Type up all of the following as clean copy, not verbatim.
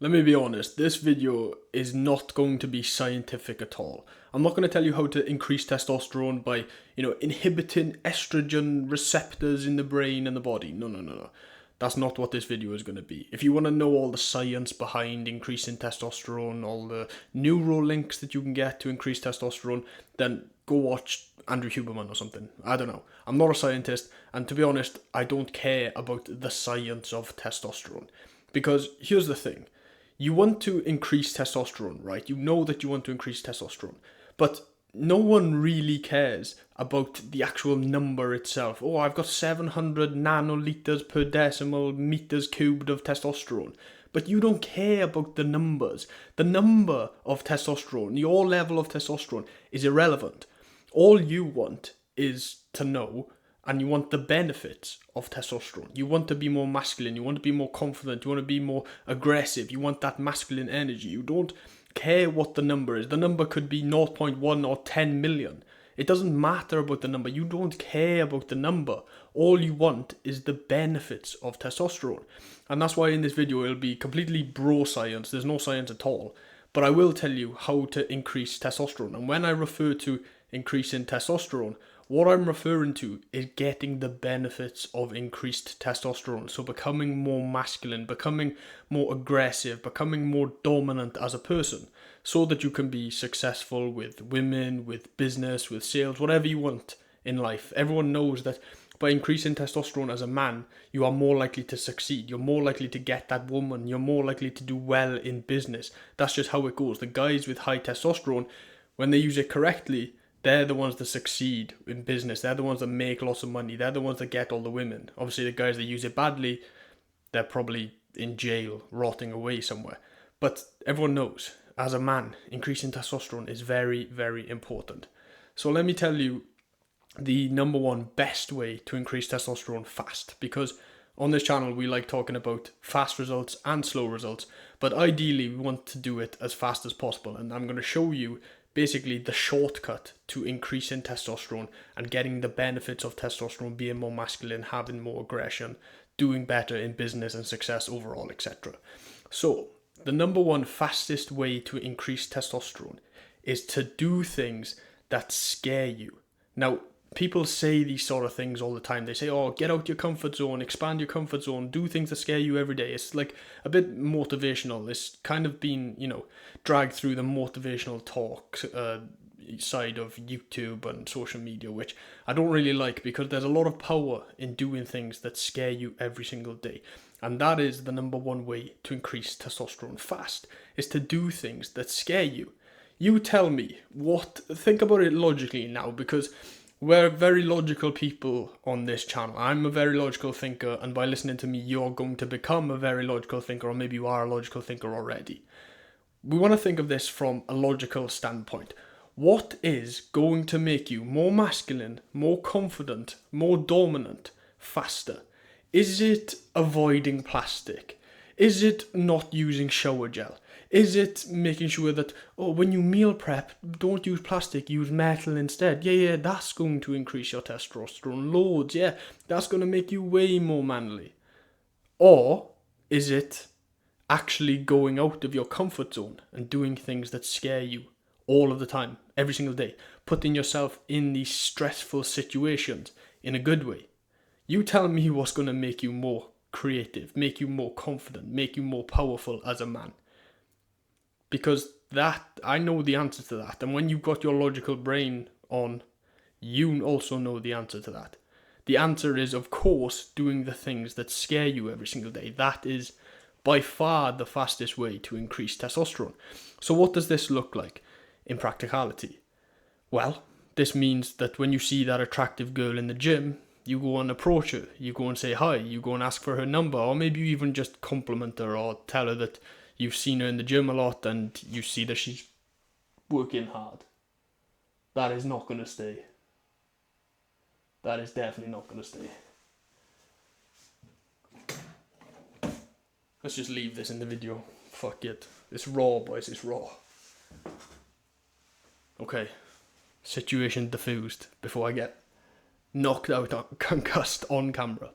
let me be honest, this video is not going to be scientific at all. I'm not going to tell you how to increase testosterone by, inhibiting estrogen receptors in the brain and the body. No. That's not what this video is going to be. If you want to know all the science behind increasing testosterone, all the neural links that you can get to increase testosterone, then go watch Andrew Huberman or something. I don't know. I'm not a scientist, and to be honest, I don't care about the science of testosterone. Because here's the thing. You want to increase testosterone, right? You know that you want to increase testosterone. But no one really cares about the actual number itself. Oh, I've got 700 nanoliters per decimal meters cubed of testosterone. But you don't care about the numbers. The number of testosterone, your level of testosterone, is irrelevant. All you want is to know, and you want the benefits of testosterone. You want to be more masculine, you want to be more confident, you want to be more aggressive, you want that masculine energy. You don't care what the number is. The number could be 0.1 or 10 million. It doesn't matter about the number. You don't care about the number. All you want is the benefits of testosterone. And that's why in this video it'll be completely bro science. There's no science at all. But I will tell you how to increase testosterone. And when I refer to increasing testosterone, what I'm referring to is getting the benefits of increased testosterone. So becoming more masculine, becoming more aggressive, becoming more dominant as a person, so that you can be successful with women, with business, with sales, whatever you want in life. Everyone knows that by increasing testosterone as a man, you are more likely to succeed. You're more likely to get that woman. You're more likely to do well in business. That's just how it goes. The guys with high testosterone, when they use it correctly, they're the ones that succeed in business. They're the ones that make lots of money. They're the ones that get all the women. Obviously, the guys that use it badly, they're probably in jail, rotting away somewhere. But everyone knows, as a man, increasing testosterone is very, very important. So let me tell you the number one best way to increase testosterone fast. Because on this channel, we like talking about fast results and slow results. But ideally, we want to do it as fast as possible. And I'm going to show you basically the shortcut to increasing testosterone and getting the benefits of testosterone, being more masculine, having more aggression, doing better in business and success overall, etc. So the number one fastest way to increase testosterone is to do things that scare you. Now, people say these sort of things all the time. They say, oh, get out your comfort zone, expand your comfort zone, do things that scare you every day. It's like a bit motivational. It's kind of been, dragged through the motivational talk side of YouTube and social media, which I don't really like, because there's a lot of power in doing things that scare you every single day. And that is the number one way to increase testosterone fast, is to do things that scare you. You tell me, think about it logically now, because we're very logical people on this channel. I'm a very logical thinker, and by listening to me, you're going to become a very logical thinker, or maybe you are a logical thinker already. We want to think of this from a logical standpoint. What is going to make you more masculine, more confident, more dominant, faster? Is it avoiding plastic? Is it not using shower gel? Is it making sure that, when you meal prep, don't use plastic, use metal instead? Yeah, that's going to increase your testosterone loads. Yeah, that's going to make you way more manly. Or is it actually going out of your comfort zone and doing things that scare you all of the time, every single day, putting yourself in these stressful situations in a good way? You tell me what's going to make you more creative, make you more confident, make you more powerful as a man. Because I know the answer to that. And when you've got your logical brain on, you also know the answer to that. The answer is, of course, doing the things that scare you every single day. That is by far the fastest way to increase testosterone. So what does this look like in practicality? Well, this means that when you see that attractive girl in the gym, you go and approach her, you go and say hi, you go and ask for her number, or maybe you even just compliment her or tell her that you've seen her in the gym a lot and you see that she's working hard. That is not going to stay. That is definitely not going to stay. Let's just leave this in the video. Fuck it. It's raw, boys. It's raw. Okay. Situation diffused before I get knocked out or concussed on camera.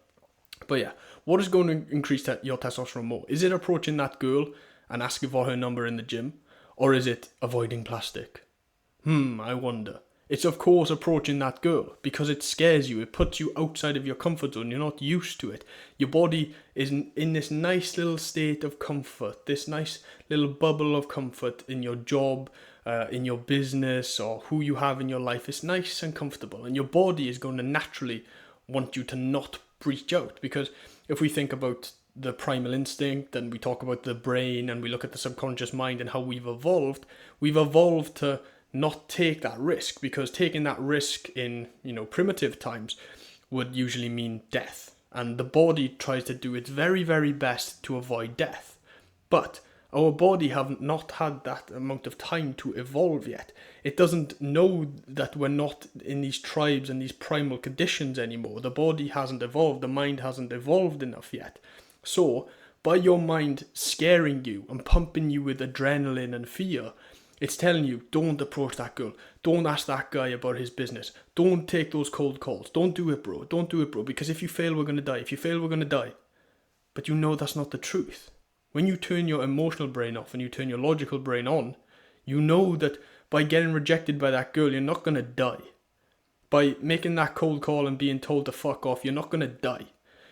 But yeah, what is going to increase your testosterone more? Is it approaching that girl and asking for her number in the gym? Or is it avoiding plastic? I wonder. It's of course approaching that girl because it scares you. It puts you outside of your comfort zone. You're not used to it. Your body is in this nice little state of comfort, this nice little bubble of comfort in your job, in your business, or who you have in your life. It's nice and comfortable, and your body is going to naturally want you to not breach out. Because if we think about the primal instinct and we talk about the brain and we look at the subconscious mind and how we've evolved to not take that risk, because taking that risk in primitive times would usually mean death, and the body tries to do its very, very best to avoid death. But our body have not had that amount of time to evolve yet. It doesn't know that we're not in these tribes and these primal conditions anymore. The body hasn't evolved, the mind hasn't evolved enough yet. So by your mind scaring you and pumping you with adrenaline and fear, it's telling you, don't approach that girl. Don't ask that guy about his business. Don't take those cold calls. Don't do it, bro. Don't do it, bro. Because if you fail, we're going to die. If you fail, we're going to die. But you know that's not the truth. When you turn your emotional brain off and you turn your logical brain on, you know that by getting rejected by that girl, you're not going to die. By making that cold call and being told to fuck off, you're not going to die.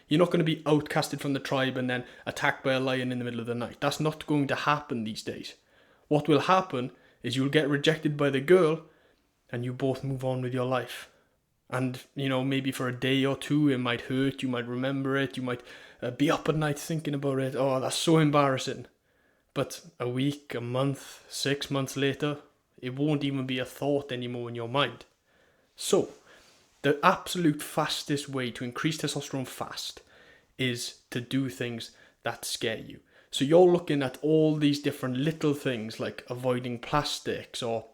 You're not going to be outcasted from the tribe and then attacked by a lion in the middle of the night. That's not going to happen these days. What will happen is you'll get rejected by the girl and you both move on with your life. And, maybe for a day or two it might hurt, you might remember it, you might be up at night thinking about it. Oh, that's so embarrassing. But a week, a month, 6 months later, it won't even be a thought anymore in your mind. So, the absolute fastest way to increase testosterone fast is to do things that scare you. So you're looking at all these different little things like avoiding plastics or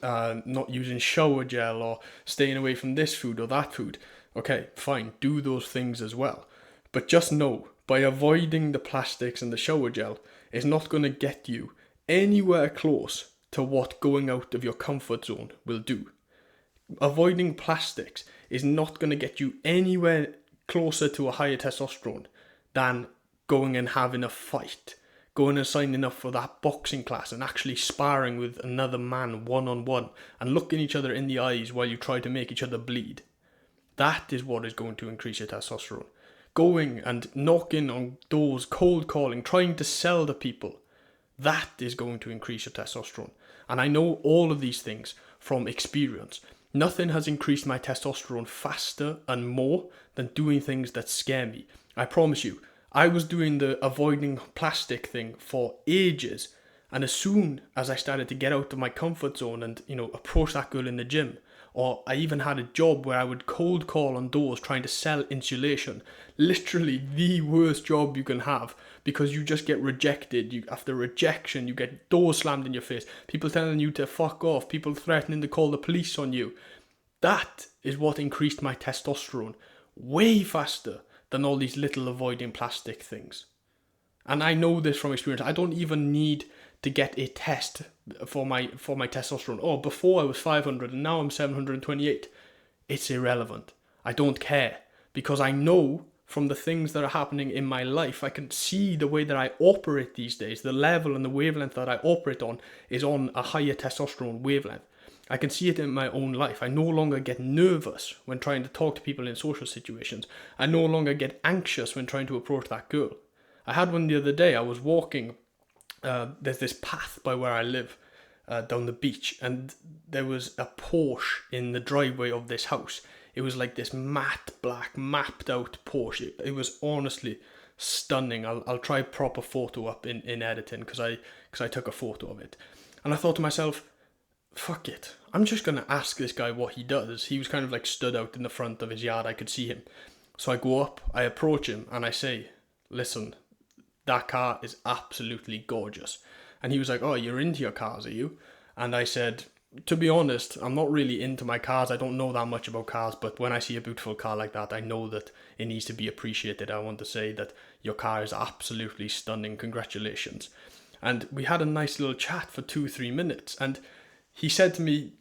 not using shower gel or staying away from this food or that food. Okay, fine, do those things as well. But just know, by avoiding the plastics and the shower gel, it's not going to get you anywhere close to what going out of your comfort zone will do. Avoiding plastics is not going to get you anywhere closer to a higher testosterone than going and having a fight, going and signing up for that boxing class and actually sparring with another man one-on-one and looking each other in the eyes while you try to make each other bleed. That is what is going to increase your testosterone. Going and knocking on doors, cold calling, trying to sell to people, that is going to increase your testosterone. And I know all of these things from experience. Nothing has increased my testosterone faster and more than doing things that scare me. I promise you, I was doing the avoiding plastic thing for ages, and as soon as I started to get out of my comfort zone and approach that girl in the gym, or I even had a job where I would cold call on doors trying to sell insulation, literally the worst job you can have, because you just get rejected. After rejection, you get doors slammed in your face, people telling you to fuck off, people threatening to call the police on you. That is what increased my testosterone way faster than all these little avoiding plastic things. And I know this from experience. I don't even need to get a test for my testosterone. Oh, before I was 500 and now I'm 728. It's irrelevant. I don't care, because I know from the things that are happening in my life, I can see the way that I operate these days. The level and the wavelength that I operate on is on a higher testosterone wavelength. I can see it in my own life. I no longer get nervous when trying to talk to people in social situations. I no longer get anxious when trying to approach that girl. I had one the other day. I was walking, there's this path by where I live, down the beach, and there was a Porsche in the driveway of this house. It was like this matte black, mapped out Porsche. It was honestly stunning. I'll try proper photo up in editing because I took a photo of it. And I thought to myself, fuck it, I'm just going to ask this guy what he does. He was kind of like stood out in the front of his yard. I could see him. So I go up, I approach him, and I say, listen, that car is absolutely gorgeous. And he was like, oh, you're into your cars, are you? And I said, to be honest, I'm not really into my cars. I don't know that much about cars, but when I see a beautiful car like that, I know that it needs to be appreciated. I want to say that your car is absolutely stunning. Congratulations. And we had a nice little chat for 2-3 minutes, and he said to me,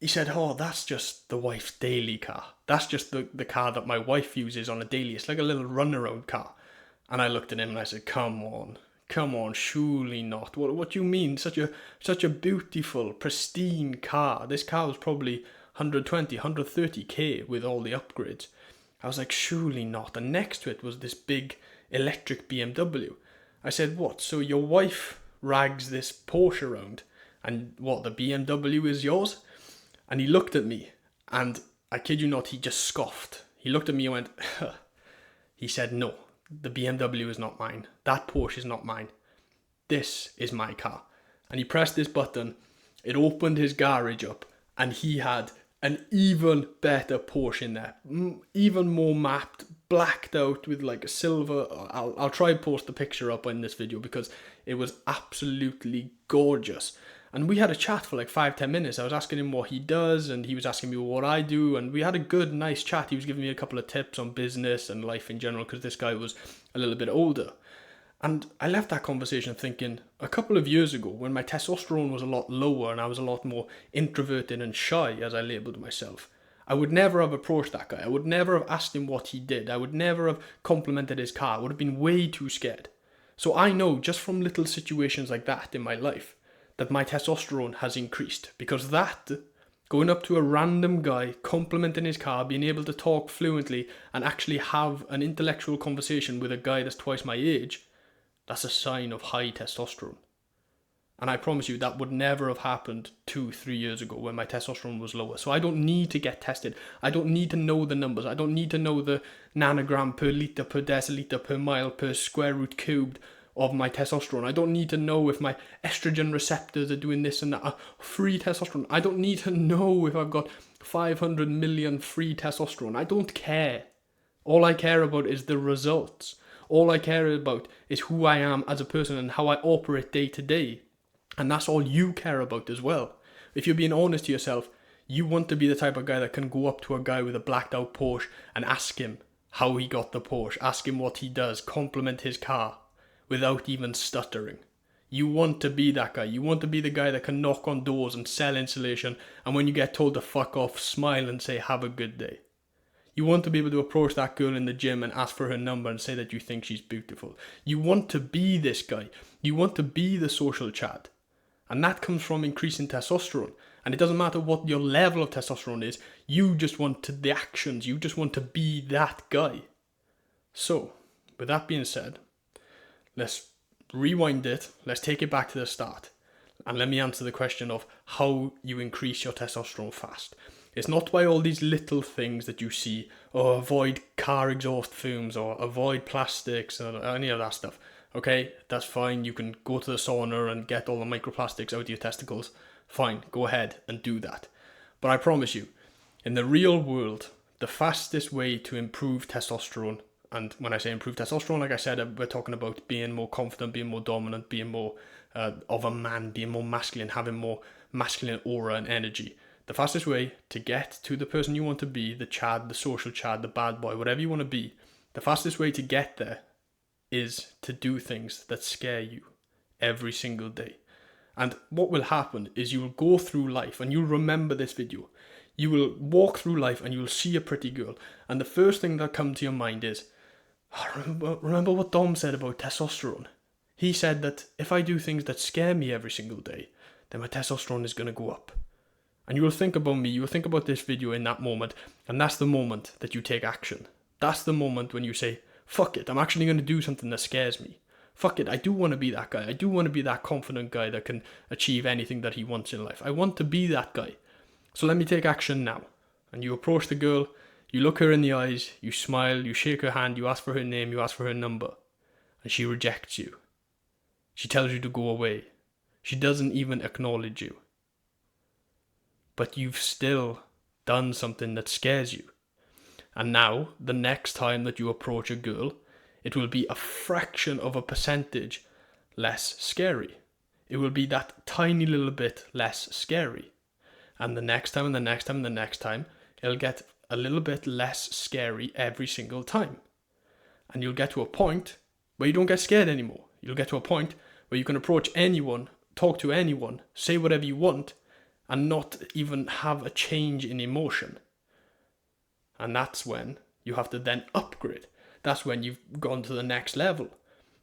oh, that's just the wife's daily car. That's just the car that my wife uses on a daily. It's like a little runaround car. And I looked at him and I said, come on, Come on, surely not. What do you mean? Such a beautiful, pristine car. This car was probably 120, 130k with all the upgrades. I was like, surely not. And next to it was this big electric BMW. I said, what? So your wife rags this Porsche around, and what, the BMW is yours? And he looked at me, and I kid you not, he just scoffed. He looked at me and went, he said, no, the BMW is not mine. That Porsche is not mine. This is my car. And he pressed this button, it opened his garage up, and he had an even better Porsche in there. Even more mapped, blacked out with like a silver. I'll try and post the picture up in this video because it was absolutely gorgeous. And we had a chat for like 5-10 minutes. I was asking him what he does, and he was asking me what I do, and we had a good, nice chat. He was giving me a couple of tips on business and life in general, because this guy was a little bit older. And I left that conversation thinking, a couple of years ago, when my testosterone was a lot lower and I was a lot more introverted and shy, as I labelled myself, I would never have approached that guy. I would never have asked him what he did. I would never have complimented his car. I would have been way too scared. So I know, just from little situations like that in my life, that my testosterone has increased, because that, going up to a random guy, complimenting his car, being able to talk fluently and actually have an intellectual conversation with a guy that's twice my age, that's a sign of high testosterone. And I promise you that would never have happened 2-3 years ago when my testosterone was lower. So I don't need to get tested. I don't need to know the numbers. I don't need to know the nanogram per litre, per deciliter, per mile, per square root cubed of my testosterone. I don't need to know if my estrogen receptors are doing this and that. Free testosterone. I don't need to know if I've got 500 million free testosterone. I don't care. All I care about is the results. All I care about is who I am as a person and how I operate day to day. And that's all you care about as well. If you're being honest to yourself, you want to be the type of guy that can go up to a guy with a blacked out Porsche and ask him how he got the Porsche, ask him what he does, compliment his car without even stuttering. You want to be that guy. You want to be the guy that can knock on doors and sell insulation, and when you get told to fuck off, smile and say, have a good day. You want to be able to approach that girl in the gym and ask for her number and say that you think she's beautiful. You want to be this guy. You want to be the social Chad. And that comes from increasing testosterone. And it doesn't matter what your level of testosterone is, you just want the actions. You just want to be that guy. So, with that being said, let's rewind it. Let's take it back to the start. And let me answer the question of how you increase your testosterone fast. It's not by all these little things that you see, or avoid car exhaust fumes, or avoid plastics, or any of that stuff. Okay, that's fine. You can go to the sauna and get all the microplastics out of your testicles. Fine, go ahead and do that. But I promise you, in the real world, the fastest way to improve testosterone, and when I say improve testosterone, like I said, we're talking about being more confident, being more dominant, being more of a man, being more masculine, having more masculine aura and energy. The fastest way to get to the person you want to be, the Chad, the social Chad, the bad boy, whatever you want to be, the fastest way to get there is to do things that scare you every single day. And what will happen is you will go through life and you'll remember this video. You will walk through life and you'll see a pretty girl, and the first thing that comes to your mind is, remember what Dom said about testosterone? He said that if I do things that scare me every single day, then my testosterone is going to go up. And you will think about me, you will think about this video in that moment, and that's the moment that you take action. That's the moment when you say, fuck it, I'm actually going to do something that scares me. Fuck it, I do want to be that guy. I do want to be that confident guy that can achieve anything that he wants in life. I want to be that guy. So let me take action now. And you approach the girl, you look her in the eyes, you smile, you shake her hand, you ask for her name, you ask for her number. And she rejects you. She tells you to go away. She doesn't even acknowledge you. But you've still done something that scares you. And now, the next time that you approach a girl, it will be a fraction of a percentage less scary. It will be that tiny little bit less scary. And the next time and the next time and the next time, it'll get a little bit less scary every single time. And you'll get to a point where you don't get scared anymore. You'll get to a point where you can approach anyone, talk to anyone, say whatever you want, and not even have a change in emotion. And that's when you have to then upgrade. That's when you've gone to the next level.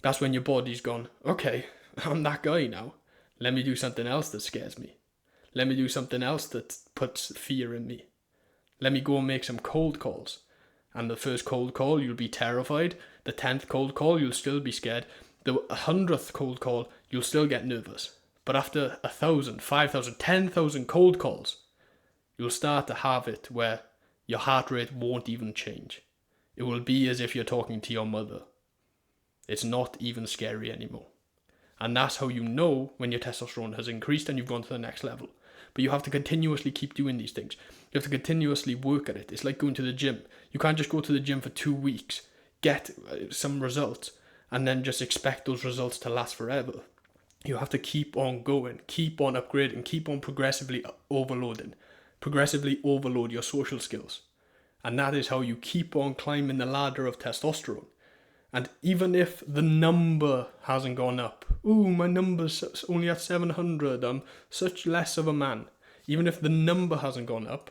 That's when your body's gone, okay, I'm that guy now. Let me do something else that scares me. Let me do something else that puts fear in me. Let me go and make some cold calls. And the first cold call, you'll be terrified. The 10th cold call, you'll still be scared. The 100th cold call, you'll still get nervous. But after 1,000, 5,000, 10,000 cold calls, you'll start to have it where your heart rate won't even change. It will be as if you're talking to your mother. It's not even scary anymore. And that's how you know when your testosterone has increased and you've gone to the next level. But you have to continuously keep doing these things. You have to continuously work at it. It's like going to the gym. You can't just go to the gym for 2 weeks, get some results, and then just expect those results to last forever. You have to keep on going, keep on upgrading, keep on progressively overloading. Progressively overload your social skills. And that is how you keep on climbing the ladder of testosterone. And even if the number hasn't gone up, ooh, my number's only at 700, I'm such less of a man. Even if the number hasn't gone up,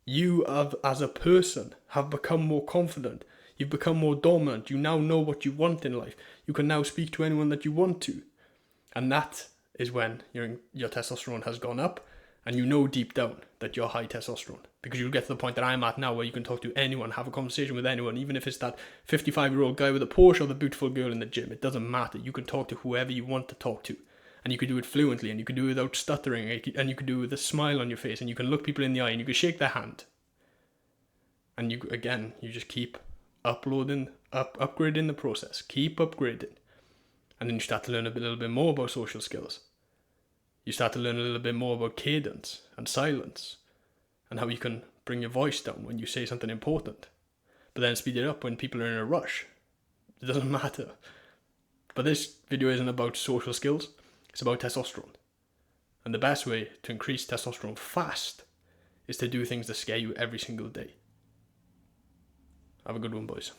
you have, as a person, have become more confident. You've become more dominant. You now know what you want in life. You can now speak to anyone that you want to. And that is when your testosterone has gone up, and you know deep down that you're high testosterone. Because you'll get to the point that I'm at now where you can talk to anyone, have a conversation with anyone, even if it's that 55-year-old guy with a Porsche or the beautiful girl in the gym. It doesn't matter. You can talk to whoever you want to talk to. And you can do it fluently, and you can do it without stuttering, and you can do it with a smile on your face, and you can look people in the eye, and you can shake their hand. And you just keep upgrading the process. Keep upgrading. And then you start to learn a little bit more about social skills. You start to learn a little bit more about cadence and silence and how you can bring your voice down when you say something important, but then speed it up when people are in a rush. It doesn't matter. But this video isn't about social skills, it's about testosterone. And the best way to increase testosterone fast is to do things that scare you every single day. Have a good one, boys.